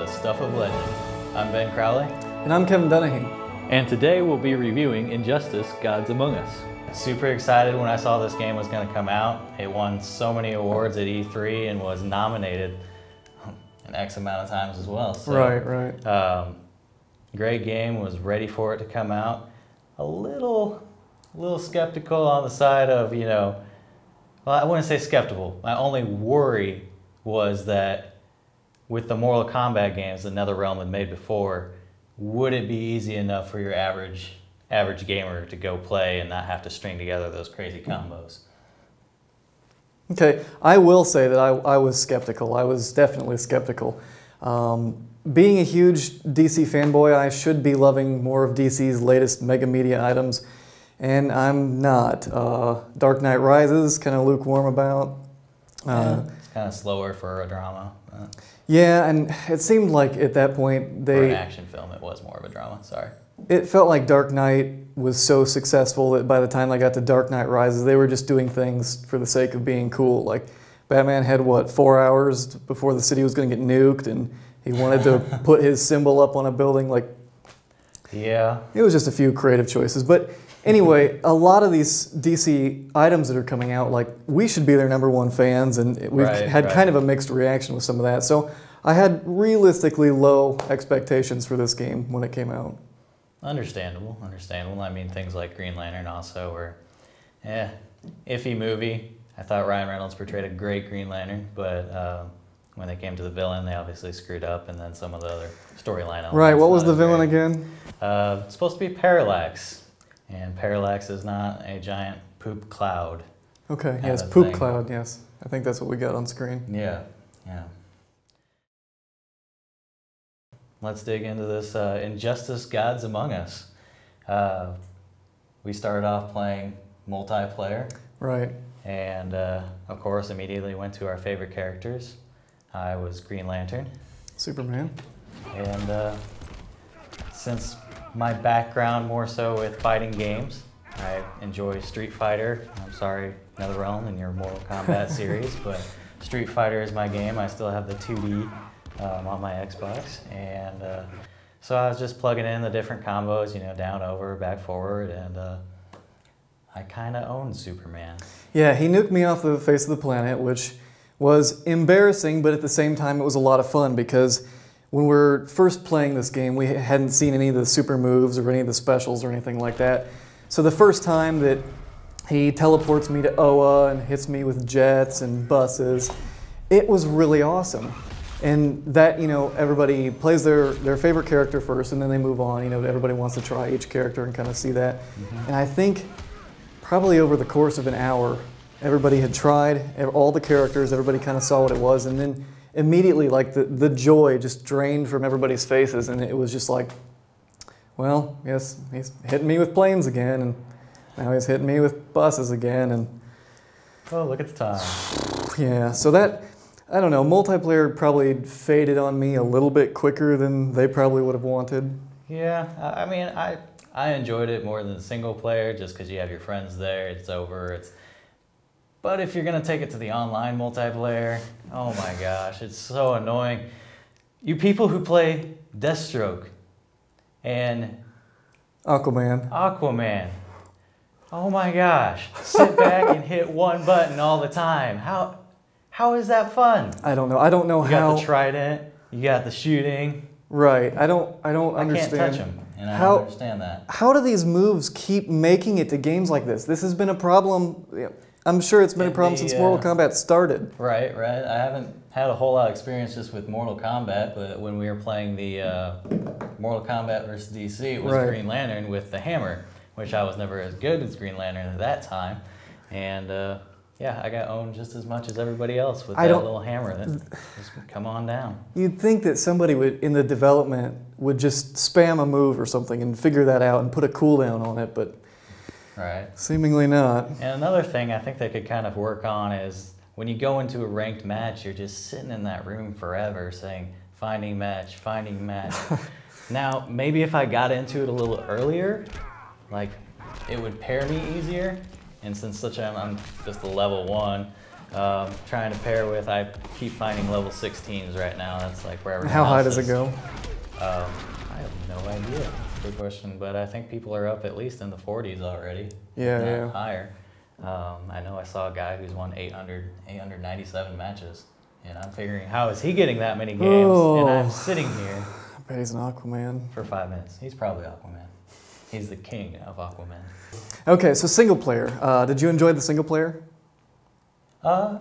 Stuff of Legend. I'm Ben Crowley. And I'm Kevin Dunahee. And today we'll be reviewing Injustice: Gods Among Us. Super excited when I saw this game was going to come out. It won so many awards at E3 and was nominated an X amount of times as well. So, Right. Great game, was ready for it to come out. A little skeptical on the side of, well, I wouldn't say skeptical. My only worry was that with the Mortal Kombat games that NetherRealm had made before, would it be easy enough for your average gamer to go play and not have to string together those crazy combos? Okay, I will say that I was skeptical. I was definitely skeptical. Being a huge DC fanboy, I should be loving more of DC's latest mega media items, and I'm not. Dark Knight Rises, kind of lukewarm about. It's kind of slower for a drama. Yeah, and it seemed like at that point For an action film, it was more of a drama, sorry. It felt like Dark Knight was so successful that by the time I got to Dark Knight Rises, they were just doing things for the sake of being cool. Like, Batman had, what, 4 hours before the city was going to get nuked, and he wanted to put his symbol up on a building. Like, yeah. It was just a few creative choices. But anyway, a lot of these DC items that are coming out, like, we should be their #1 fans, and we've had kind of a mixed reaction with some of that. So I had realistically low expectations for this game when it came out. Understandable. I mean, things like Green Lantern also were, iffy movie. I thought Ryan Reynolds portrayed a great Green Lantern, but when they came to the villain, they obviously screwed up, and then some of the other storyline elements. Right, what was the villain again? It's supposed to be Parallax, and Parallax is not a giant poop cloud. Okay, yes, poop cloud, yes. I think that's what we got on screen. Yeah. Let's dig into this Injustice: Gods Among Us. We started off playing multiplayer. Right. And, of course, immediately went to our favorite characters. I was Green Lantern. Superman. And since my background more so with fighting games, I enjoy Street Fighter. I'm sorry, NetherRealm and your Mortal Kombat series, but Street Fighter is my game. I still have the 2D on my Xbox, and so I was just plugging in the different combos, down, over, back, forward, and I kind of owned Superman. Yeah, he nuked me off the face of the planet, which was embarrassing, but at the same time it was a lot of fun because when we were first playing this game, we hadn't seen any of the super moves or any of the specials or anything like that. So the first time that he teleports me to Oa and hits me with jets and buses, it was really awesome. And that, everybody plays their favorite character first, and then they move on. Everybody wants to try each character and kind of see that. And I think probably over the course of an hour, everybody had tried all the characters, everybody kind of saw what it was, and then immediately, like, the joy just drained from everybody's faces, and it was just like, well, yes, he's hitting me with planes again, and now he's hitting me with buses again, and... Oh, look at the time. Yeah, so that... I don't know, multiplayer probably faded on me a little bit quicker than they probably would have wanted. Yeah, I mean, I enjoyed it more than the single player just because you have your friends there, it's over. But if you're going to take it to the online multiplayer, oh my gosh, it's so annoying. You people who play Deathstroke and Aquaman, oh my gosh, sit back and hit one button all the time. How is that fun? I don't know. I don't know how. You got the trident. You got the shooting. Right. I don't understand. I can't touch them, and I don't understand that. How do these moves keep making it to games like this? This has been a problem. I'm sure it's been a problem since Mortal Kombat started. Right. I haven't had a whole lot of experience just with Mortal Kombat, but when we were playing the Mortal Kombat versus DC, it was Green Lantern with the hammer, which I was never as good as Green Lantern at that time, and. Yeah, I got owned just as much as everybody else with that little hammer. Just come on down. You'd think that somebody in the development would just spam a move or something and figure that out and put a cooldown on it, but seemingly not. And another thing I think they could kind of work on is when you go into a ranked match, you're just sitting in that room forever saying, finding match. Now, maybe if I got into it a little earlier, like, it would pair me easier. And since I'm just a level 1, Trying to pair with, I keep finding level 16s right now. That's like where everyone How high else does it go? I have no idea. That's a good question, but I think people are up at least in the 40s already. Yeah, if not yeah. higher. I know I saw a guy who's won 897 matches, and I'm figuring, how is he getting that many games? Oh. And I'm sitting here I bet he's an Aquaman. for 5 minutes. He's probably Aquaman. He's the king of Aquaman. Okay, so single player. Did you enjoy the single player? I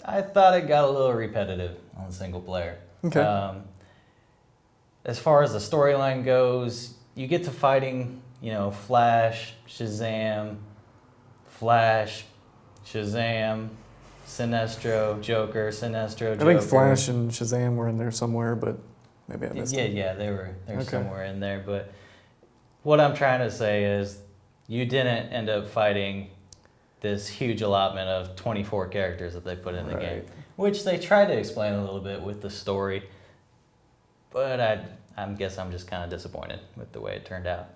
thought it got a little repetitive on the single player. Okay. As far as the storyline goes, you get to fighting, you know, Flash, Shazam, Sinestro, Joker, Sinestro, Joker. I think Flash and Shazam were in there somewhere, but maybe I missed it. Yeah, they were Okay. somewhere in there. But what I'm trying to say is you didn't end up fighting this huge allotment of 24 characters that they put in the game, which they tried to explain a little bit with the story, but I guess I'm just kind of disappointed with the way it turned out.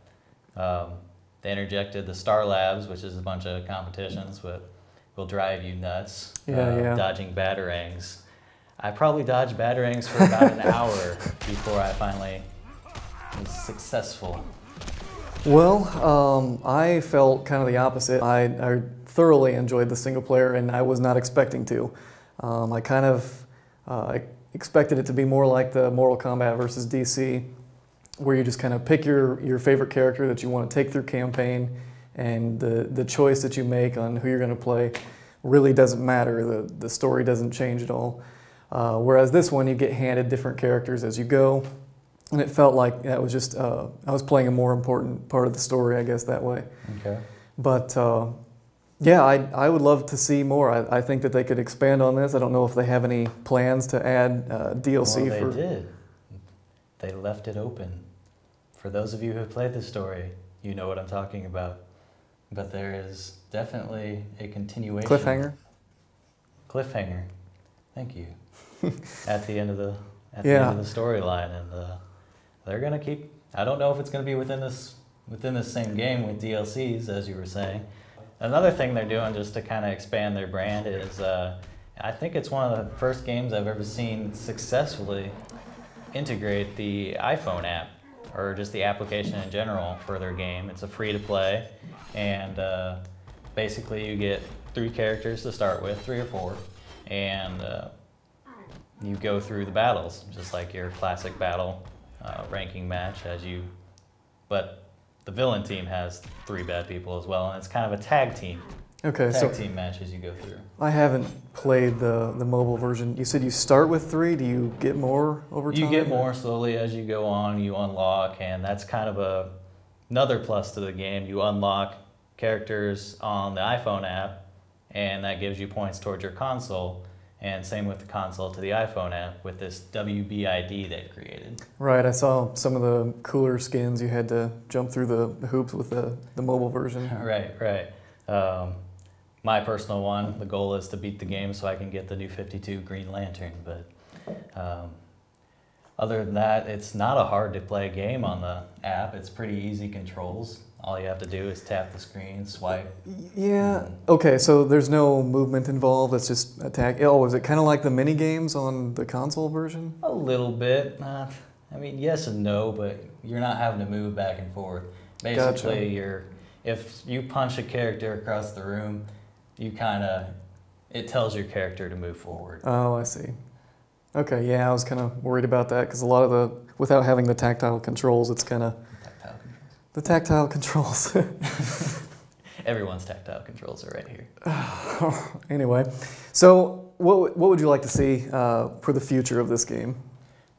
They interjected the Star Labs, which is a bunch of competitions, but will drive you nuts. Yeah. Dodging batarangs. I probably dodged batarangs for about an hour before I finally was successful. Well, I felt kind of the opposite. I thoroughly enjoyed the single player, and I was not expecting to. I kind of expected it to be more like the Mortal Kombat versus DC, where you just kind of pick your favorite character that you want to take through campaign, and the choice that you make on who you're going to play really doesn't matter. The story doesn't change at all. Whereas this one, you get handed different characters as you go. And it felt like that was just, I was playing a more important part of the story, I guess, that way. Okay. But yeah, I would love to see more. I think that they could expand on this. I don't know if they have any plans to add DLC. Well, they did. They left it open. For those of you who have played the story, you know what I'm talking about. But there is definitely a continuation. Cliffhanger. Thank you. At the end of the storyline, and they're gonna keep. I don't know if it's gonna be within this same game with DLCs, as you were saying. Another thing they're doing just to kind of expand their brand is, I think it's one of the first games I've ever seen successfully integrate the iPhone app, or just the application in general for their game. It's a free to play, and basically you get 3 characters to start with, 3 or 4, and you go through the battles, just like your classic battle ranking match but the villain team has 3 bad people as well, and it's kind of a tag team. Okay, Team match as you go through. I haven't played the mobile version. You said you start with 3. Do you get more over time? You get more slowly as you go on. You unlock, and that's kind of another plus to the game. You unlock characters on the iPhone app, and that gives you points towards your console. And same with the console to the iPhone app with this WBID they've created. Right, I saw some of the cooler skins. You had to jump through the hoops with the mobile version. Right. My personal one, the goal is to beat the game so I can get the new 52 Green Lantern. But other than that, it's not a hard to play game on the app. It's pretty easy controls. All you have to do is tap the screen, swipe. Yeah. Okay, so there's no movement involved. It's just attack. Oh, is it kind of like the mini games on the console version? A little bit. I mean, yes and no, but you're not having to move back and forth. Basically, if you punch a character across the room, it tells your character to move forward. Oh, I see. Okay, yeah, I was kind of worried about that because a lot of without having the tactile controls, it's kind of... The tactile controls. Everyone's tactile controls are right here. Anyway, so what would you like to see for the future of this game?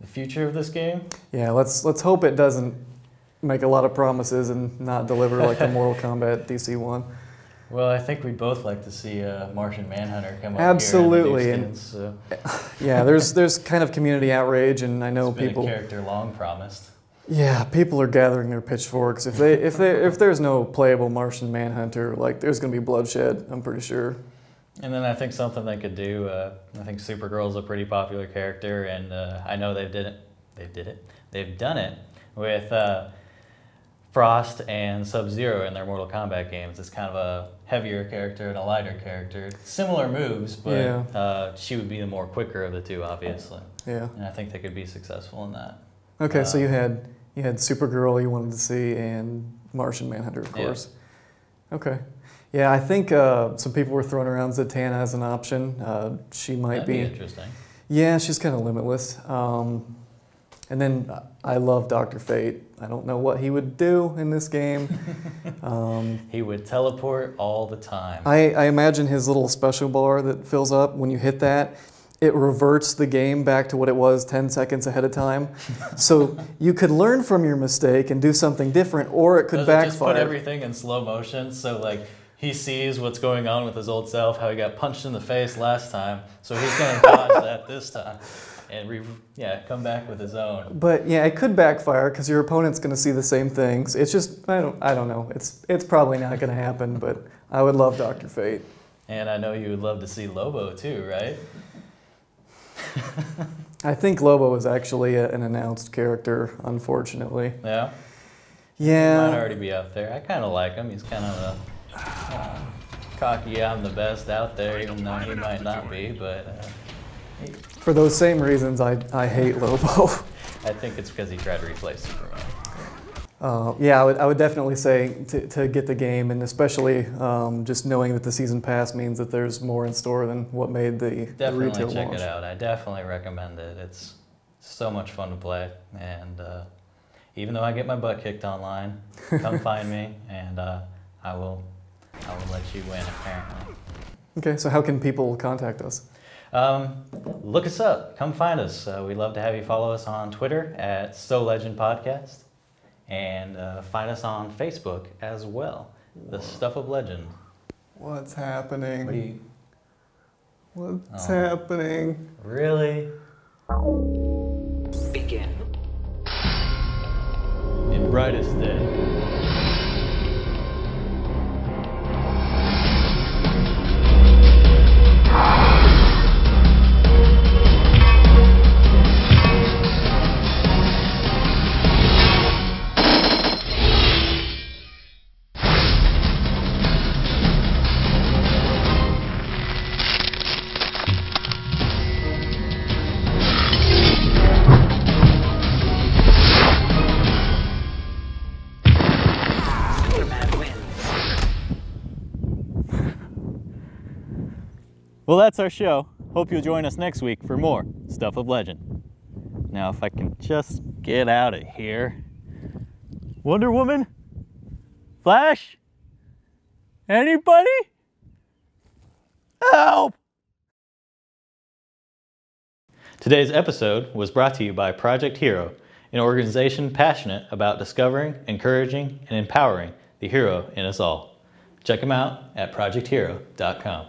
The future of this game? Yeah, let's hope it doesn't make a lot of promises and not deliver like the Mortal Kombat DC one. Well, I think we'd both like to see Martian Manhunter come up Absolutely. here. Absolutely. Yeah, there's kind of community outrage, and I know it's been people. A character long promised. Yeah, people are gathering their pitchforks. If there's no playable Martian Manhunter, like there's gonna be bloodshed, I'm pretty sure. And then I think something they could do. I think Supergirl's a pretty popular character, and I know they've done it with Frost and Sub-Zero in their Mortal Kombat games. It's kind of a heavier character and a lighter character. Similar moves, but she would be the more quicker of the two, obviously. Yeah. And I think they could be successful in that. Okay, so you had Supergirl you wanted to see and Martian Manhunter, of course. Yeah. Okay. Yeah, I think some people were throwing around Zatanna as an option. She might That'd be interesting. Yeah, she's kind of limitless. And then I love Dr. Fate. I don't know what he would do in this game. He would teleport all the time. I imagine his little special bar that fills up, when you hit that, it reverts the game back to what it was 10 seconds ahead of time. So you could learn from your mistake and do something different, or it could backfire. Just put everything in slow motion, so like he sees what's going on with his old self, how he got punched in the face last time, so he's going to dodge that this time. And come back with his own. But yeah, it could backfire because your opponent's going to see the same things. It's just I don't know. It's probably not going to happen. But I would love Dr. Fate. And I know you would love to see Lobo too, right? I think Lobo is actually an announced character, unfortunately. Yeah. Yeah. He might already be out there. I kind of like him. He's kind of a cocky. I'm the best out there, even though he might not be. But. For those same reasons, I hate Lobo. I think it's because he tried to replace Superman. Yeah, I would definitely say to get the game, and especially just knowing that the season pass means that there's more in store than what made the retail launch. Definitely check it out. I definitely recommend it. It's so much fun to play, and even though I get my butt kicked online, come find me, and I will let you win, apparently. Okay, so how can people contact us? Look us up. Come find us. We'd love to have you follow us on Twitter at SoLegendPodcast, and find us on Facebook as well. The Stuff of Legend. What's happening? What's Oh. happening? Really? Begin. In brightest day. Well, that's our show. Hope you'll join us next week for more Stuff of Legend. Now, if I can just get out of here. Wonder Woman? Flash? Anybody? Help! Today's episode was brought to you by Project Hero, an organization passionate about discovering, encouraging, and empowering the hero in us all. Check them out at projecthero.com.